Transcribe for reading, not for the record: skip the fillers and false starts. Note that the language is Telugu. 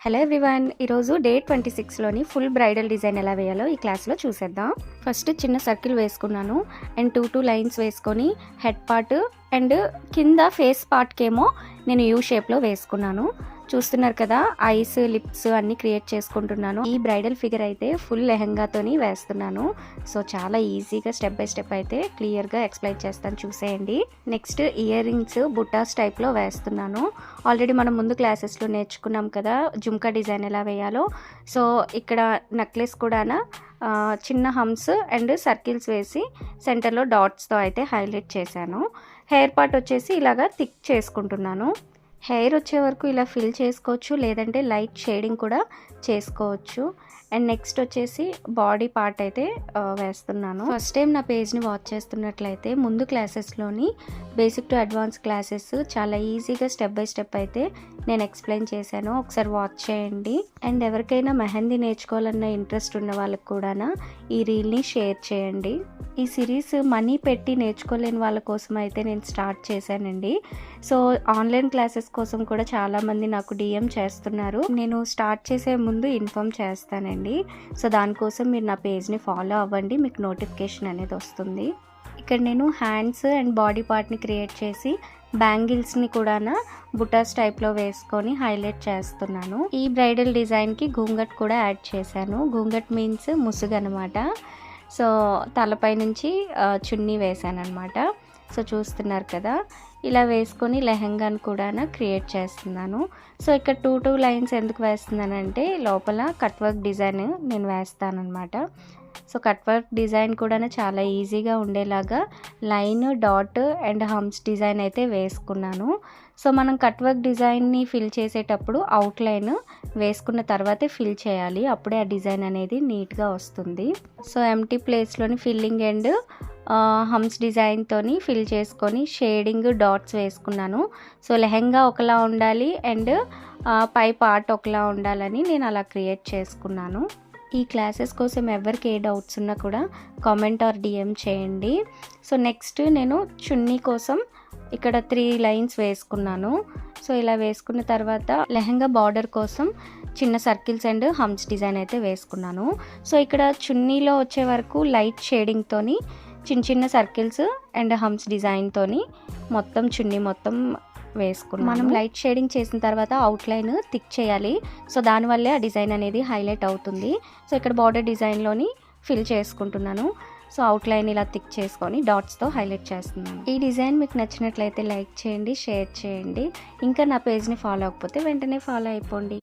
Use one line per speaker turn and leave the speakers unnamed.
హలో ఎవ్రీవన్, ఈరోజు డే 26లోని ఫుల్ బ్రైడల్ డిజైన్ ఎలా వేయాలో ఈ క్లాస్లో చూసేద్దాం. ఫస్ట్ చిన్న సర్కిల్ వేసుకున్నాను అండ్ టూ లైన్స్ వేసుకొని హెడ్ పార్ట్ అండ్ కింద ఫేస్ పార్ట్కేమో నేను యూ షేప్లో వేసుకున్నాను. చూస్తున్నారు కదా, ఐస్ లిప్స్ అన్నీ క్రియేట్ చేసుకుంటున్నాను. ఈ బ్రైడల్ ఫిగర్ అయితే ఫుల్ లెహంగాతోని వేస్తున్నాను. సో చాలా ఈజీగా స్టెప్ బై స్టెప్ అయితే క్లియర్గా ఎక్స్ప్లెయిన్ చేస్తాను, చూసేయండి. నెక్స్ట్ ఇయర్ రింగ్స్ బుట్టాస్ టైప్లో వేస్తున్నాను. ఆల్రెడీ మనం ముందు క్లాసెస్లో నేర్చుకున్నాం కదా జుమ్కా డిజైన్ ఎలా వేయాలో. సో ఇక్కడ నెక్లెస్ కూడా చిన్న హమ్స్ అండ్ సర్కిల్స్ వేసి సెంటర్లో డాట్స్తో అయితే హైలైట్ చేశాను. హెయిర్ పార్ట్ వచ్చేసి ఇలాగా థిక్ చేసుకుంటున్నాను. హెయిర్ వచ్చే వరకు ఇలా ఫిల్ చేసుకోవచ్చు, లేదంటే లైట్ షేడింగ్ కూడా చేసుకోవచ్చు. అండ్ నెక్స్ట్ వచ్చేసి బాడీ పార్ట్ అయితే వేస్తున్నాను. ఫస్ట్ టైం నా పేజ్ని వాచ్ చేస్తున్నట్లయితే ముందు క్లాసెస్లోని బేసిక్ టు అడ్వాన్స్ క్లాసెస్ చాలా ఈజీగా స్టెప్ బై స్టెప్ అయితే నేను ఎక్స్ప్లెయిన్ చేశాను, ఒకసారి వాచ్ చేయండి. అండ్ ఎవరికైనా మెహందీ నేర్చుకోవాలన్న ఇంట్రెస్ట్ ఉన్న వాళ్ళకి కూడా ఈ రీల్ని షేర్ చేయండి. ఈ సిరీస్ మనీ పెట్టి నేర్చుకోలేని వాళ్ళ కోసం అయితే నేను స్టార్ట్ చేశానండి. సో ఆన్లైన్ క్లాసెస్ కోసం కూడా చాలామంది నాకు డిఎం చేస్తున్నారు. నేను స్టార్ట్ చేసే ముందు ఇన్ఫామ్ చేస్తానండి. సో దానికోసం మీరు నా పేజ్ని ఫాలో అవ్వండి, మీకు నోటిఫికేషన్ అనేది వస్తుంది. ఇక్కడ నేను హ్యాండ్స్ అండ్ బాడీ పార్ట్ని క్రియేట్ చేసి బ్యాంగిల్స్ని కూడా బుటాస్ టైప్లో వేసుకొని హైలైట్ చేస్తున్నాను. ఈ బ్రైడల్ డిజైన్కి ఘూంగట్ కూడా యాడ్ చేశాను. ఘూంగట్ మీన్స్ ముసుగు అనమాట. సో తలపై నుంచి చున్నీ వేసాను అనమాట. సో చూస్తున్నారు కదా, ఇలా వేసుకొని లెహంగాను కూడా క్రియేట్ చేస్తున్నాను. సో ఇక్కడ టూ లైన్స్ ఎందుకు వేస్తున్నానంటే లోపల కట్ వర్క్ డిజైన్ నేను వేస్తానన్నమాట. సో కట్ వర్క్ డిజైన్ కూడా చాలా ఈజీగా ఉండేలాగా line, dot and hems design అయితే వేసుకున్నాను. సో మనం కట్ వర్క్ డిజైన్ని ఫిల్ చేసేటప్పుడు అవుట్లైన్ వేసుకున్న తర్వాతే ఫిల్ చేయాలి, అప్పుడే ఆ డిజైన్ అనేది నీట్గా వస్తుంది. సో ఎంటీ ప్లేస్లోని ఫిల్లింగ్ అండ్ హమ్స్ డిజైన్తోని ఫిల్ చేసుకొని షేడింగ్ డాట్స్ వేసుకున్నాను. సో లెహంగా ఒకలా ఉండాలి అండ్ పై పార్ట్ ఒకలా ఉండాలని నేను అలా క్రియేట్ చేసుకున్నాను. ఈ క్లాసెస్ కోసం ఎవరికి ఏ డౌట్స్ ఉన్నా కూడా కామెంట్ ఆర్ డిఎం చేయండి. సో నెక్స్ట్ నేను చున్నీ కోసం ఇక్కడ 3 లైన్స్ వేసుకున్నాను. సో ఇలా వేసుకున్న తర్వాత లెహంగా బార్డర్ కోసం చిన్న సర్కిల్స్ అండ్ హమ్స్ డిజైన్ అయితే వేసుకున్నాను. సో ఇక్కడ చున్నీలో వచ్చే వరకు లైట్ షేడింగ్తోని చిన్న సర్కిల్స్ అండ్ హమ్స్ డిజైన్తోని మొత్తం చున్నీ మొత్తం వేసుకున్నాను. మనం లైట్ షేడింగ్ చేసిన తర్వాత అవుట్లైన్ థిక్ చేయాలి. సో దానివల్లే ఆ డిజైన్ అనేది హైలైట్ అవుతుంది. సో ఇక్కడ బార్డర్ డిజైన్లోని ఫిల్ చేసుకుంటున్నాను. సో అవుట్లైన్ ఇలా థిక్ చేసుకొని డాట్స్తో హైలైట్ చేస్తున్నాను. ఈ డిజైన్ మీకు నచ్చినట్లయితే లైక్ చేయండి, షేర్ చేయండి. ఇంకా నా పేజ్ని ఫాలో అవ్వకపోతే వెంటనే ఫాలో అయిపోండి.